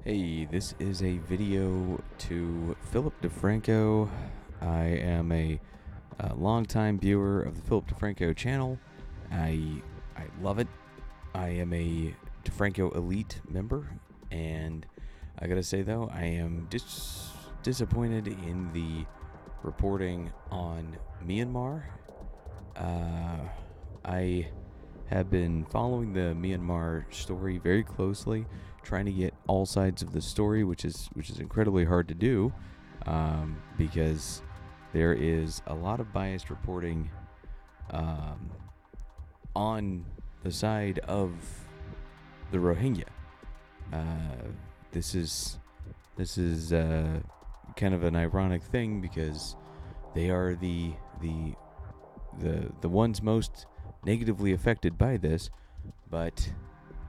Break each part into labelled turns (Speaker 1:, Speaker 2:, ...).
Speaker 1: Hey, this is a video to Philip DeFranco. I am a longtime viewer of the Philip DeFranco channel. I love it. I am a DeFranco Elite member, and I gotta say though, I am disappointed in the reporting on Myanmar. I have been following the Myanmar story very closely, trying to get all sides of the story, which is incredibly hard to do, because there is a lot of biased reporting on the side of the Rohingya. This is kind of an ironic thing because they are the ones most negatively affected by this, but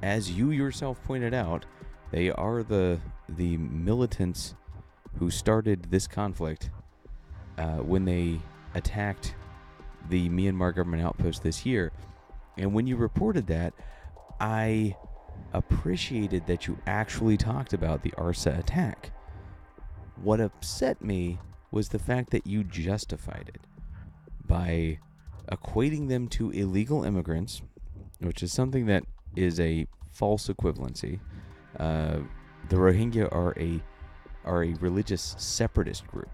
Speaker 1: as you yourself pointed out, they are the militants who started this conflict when they attacked the Myanmar government outpost this year. And when you reported that, I appreciated that you actually talked about the Arsa attack. What upset me was the fact that you justified it by equating them to illegal immigrants, which is something that is a false equivalency. The Rohingya are a religious separatist group.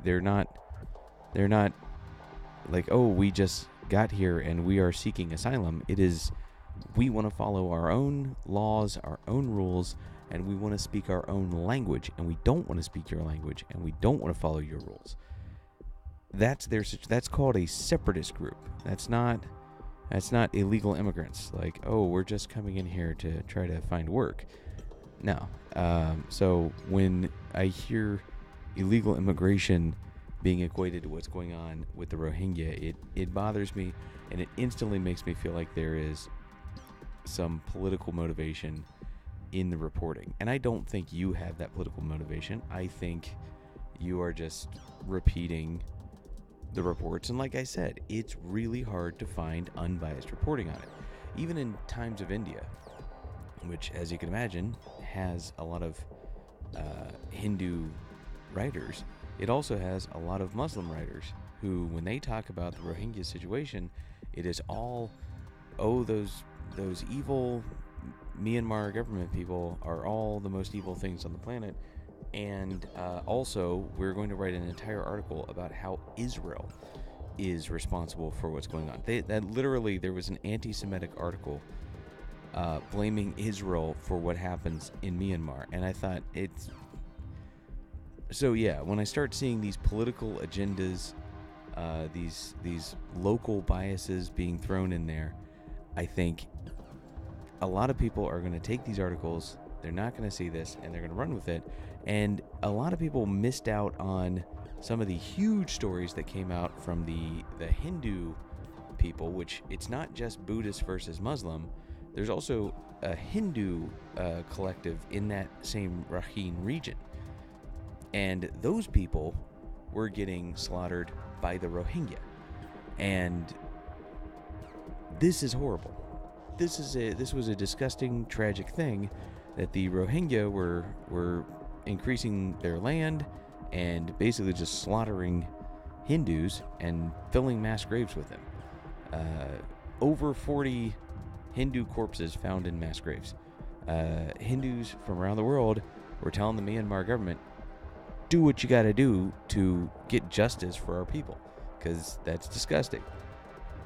Speaker 1: They're not like, oh, we just got here and we are seeking asylum. It is, we want to follow our own laws, our own rules, and we want to speak our own language, and we don't want to speak your language, and we don't want to follow your rules. That's called a separatist group. That's not illegal immigrants. Like, oh, we're just coming in here to try to find work. No. So when I hear illegal immigration being equated to what's going on with the Rohingya, it bothers me, and it instantly makes me feel like there is some political motivation in the reporting. And I don't think you have that political motivation. I think you are just repeating the reports, and like I said, it's really hard to find unbiased reporting on it. Even in Times of India, which, as you can imagine, has a lot of Hindu writers, it also has a lot of Muslim writers who, when they talk about the Rohingya situation, it is all, oh, those evil Myanmar government people are all the most evil things on the planet. And also, we're going to write an entire article about how Israel is responsible for what's going on. There was an anti-Semitic article blaming Israel for what happens in Myanmar, and I thought when I start seeing these political agendas, these local biases being thrown in there, I think a lot of people are going to take these articles. They're not going to see this, and they're going to run with it. And a lot of people missed out on some of the huge stories that came out from the Hindu people, which it's not just Buddhist versus Muslim. There's also a Hindu collective in that same Rakine region. And those people were getting slaughtered by the Rohingya. And this is horrible. This was a disgusting, tragic thing, that the Rohingya were increasing their land and basically just slaughtering Hindus and filling mass graves with them. Over 40 Hindu corpses found in mass graves. Hindus from around the world were telling the Myanmar government, do what you gotta do to get justice for our people, because that's disgusting.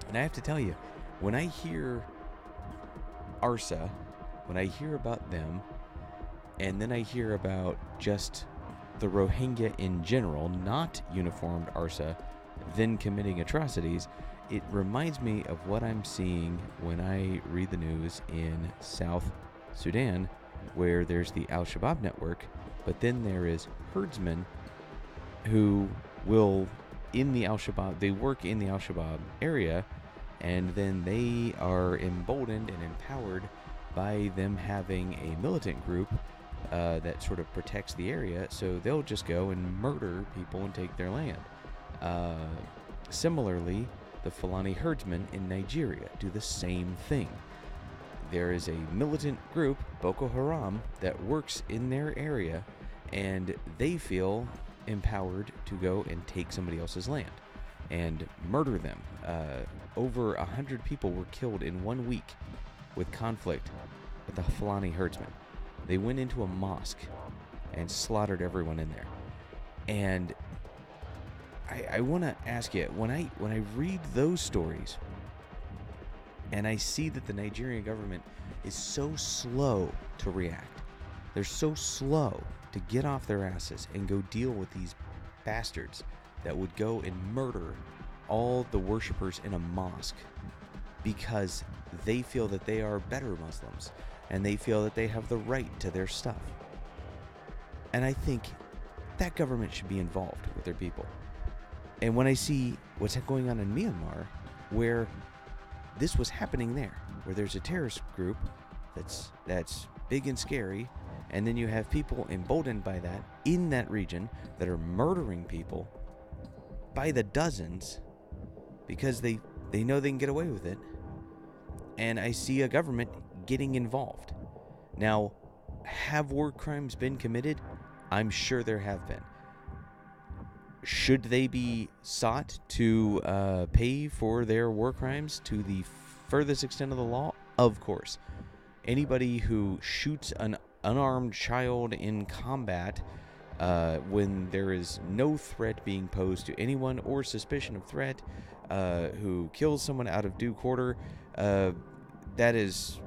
Speaker 1: And I have to tell you, when I hear Arsa, when I hear about them, and then I hear about just the Rohingya in general, not uniformed Arsa, then committing atrocities, it reminds me of what I'm seeing when I read the news in South Sudan, where there's the Al-Shabaab network, but then there is herdsmen who will, in the Al-Shabaab, they work in the Al-Shabaab area, and then they are emboldened and empowered by them having a militant group that sort of protects the area, so they'll just go and murder people and take their land. Similarly, the Fulani herdsmen in Nigeria do the same thing. there is a militant group, Boko Haram, that works in their area, and they feel empowered to go and take somebody else's land and murder them. Over 100 people were killed in 1 week with conflict with the Fulani herdsmen. They went into a mosque and slaughtered everyone in there. And I want to ask you, when I read those stories and I see that the Nigerian government is so slow to react, they're so slow to get off their asses and go deal with these bastards that would go and murder all the worshipers in a mosque because they feel that they are better Muslims and they feel that they have the right to their stuff. And I think that government should be involved with their people. And when I see what's going on in Myanmar, where this was happening there, where there's a terrorist group that's big and scary, and then you have people emboldened by that in that region that are murdering people by the dozens because they know they can get away with it. And I see a government getting involved. Now, have war crimes been committed? I'm sure there have been. Should they be sought to pay for their war crimes to the furthest extent of the law? Of course. Anybody who shoots an unarmed child in combat when there is no threat being posed to anyone or suspicion of threat, who kills someone out of due quarter, that is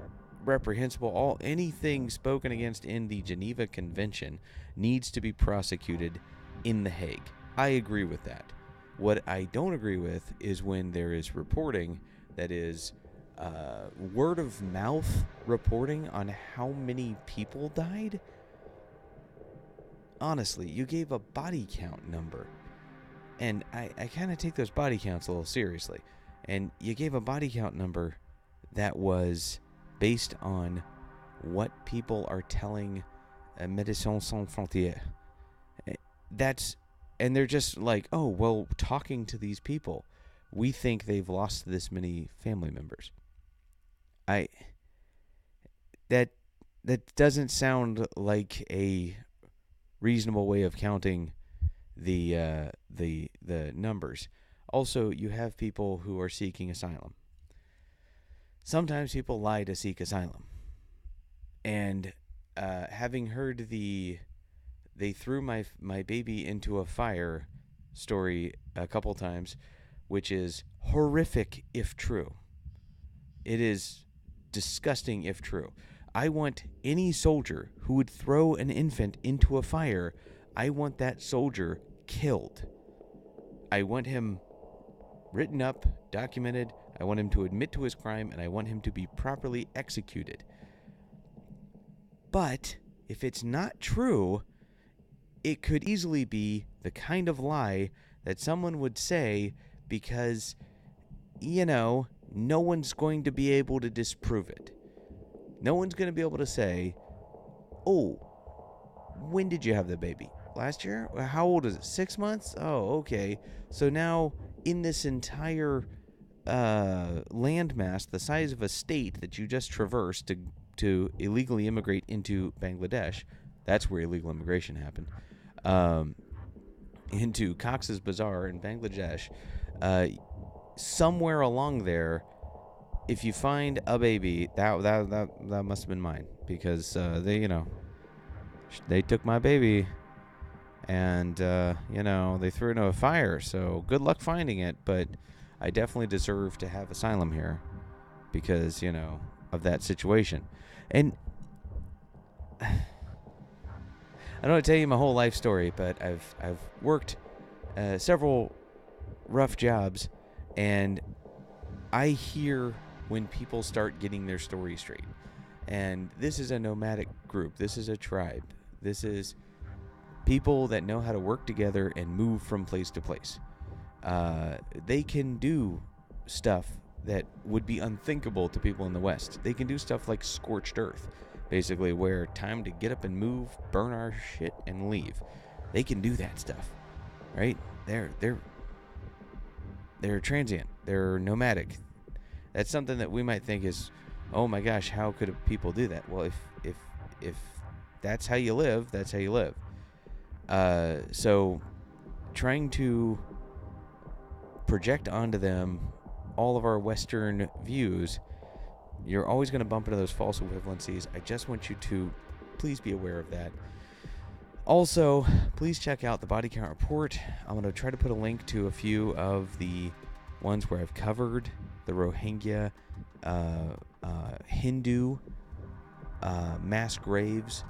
Speaker 1: reprehensible. Anything spoken against in the Geneva Convention needs to be prosecuted in The Hague. I agree with that. What I don't agree with is when there is reporting that is word of mouth reporting on how many people died. Honestly, you gave a body count number. And I kind of take those body counts a little seriously. And you gave a body count number that was based on what people are telling Médecins Sans Frontières. And they're just like, oh, well, talking to these people, we think they've lost this many family members. That doesn't sound like a reasonable way of counting the numbers. Also, you have people who are seeking asylum. Sometimes people lie to seek asylum. And having heard they threw my baby into a fire story a couple times, which is horrific if true. It is disgusting if true. I want any soldier who would throw an infant into a fire, I want that soldier killed. I want him written up, documented. I want him to admit to his crime, and I want him to be properly executed. But if it's not true, it could easily be the kind of lie that someone would say because, no one's going to be able to disprove it. No one's going to be able to say, oh, when did you have the baby? Last year? How old is it? 6 months? Oh, okay. So now in this entire landmass, the size of a state that you just traversed to illegally immigrate into Bangladesh, that's where illegal immigration happened, into Cox's Bazar in Bangladesh, somewhere along there, if you find a baby, that must have been mine, because they took my baby and they threw it into a fire. So good luck finding it, but I definitely deserve to have asylum here because of that situation. And I don't want to tell you my whole life story, but I've worked several rough jobs, and I hear when people start getting their story straight. And this is a nomadic group. This is a tribe. This is people that know how to work together and move from place to place. They can do stuff that would be unthinkable to people in the West. They can do stuff like scorched earth, basically, where time to get up and move, burn our shit, and leave. They can do that stuff, right? They're transient. They're nomadic. That's something that we might think is oh my gosh, how could people do that? Well, if that's how you live, that's how you live. So trying to project onto them all of our Western views, you're always going to bump into those false equivalencies. I just want you to please be aware of that. Also, please check out the body count report. I'm going to try to put a link to a few of the ones where I've covered the Rohingya Hindu mass graves.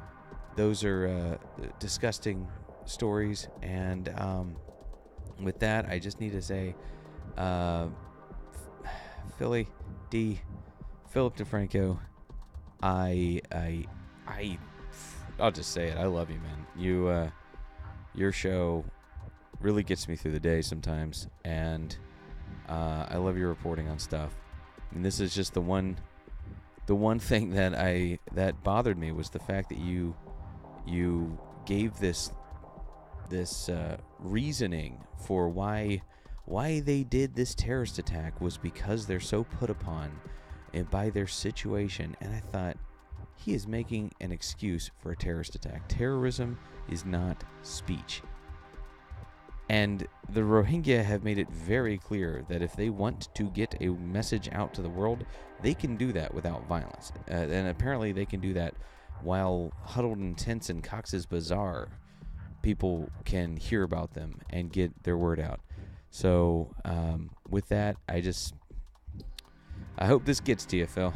Speaker 1: Those are disgusting stories. And with that, I just need to say, Philip DeFranco, I'll just say it. I love you, man. Your show really gets me through the day sometimes, and I love your reporting on stuff. And this is just the one thing that bothered me was the fact that you gave this reasoning for why they did this terrorist attack was because they're so put upon and by their situation. And I thought, he is making an excuse for a terrorist attack. Terrorism is not speech. And the Rohingya have made it very clear that if they want to get a message out to the world, they can do that without violence. And apparently they can do that while huddled in tents in Cox's Bazar. People can hear about them and get their word out. So with that, I hope this gets to you, Phil.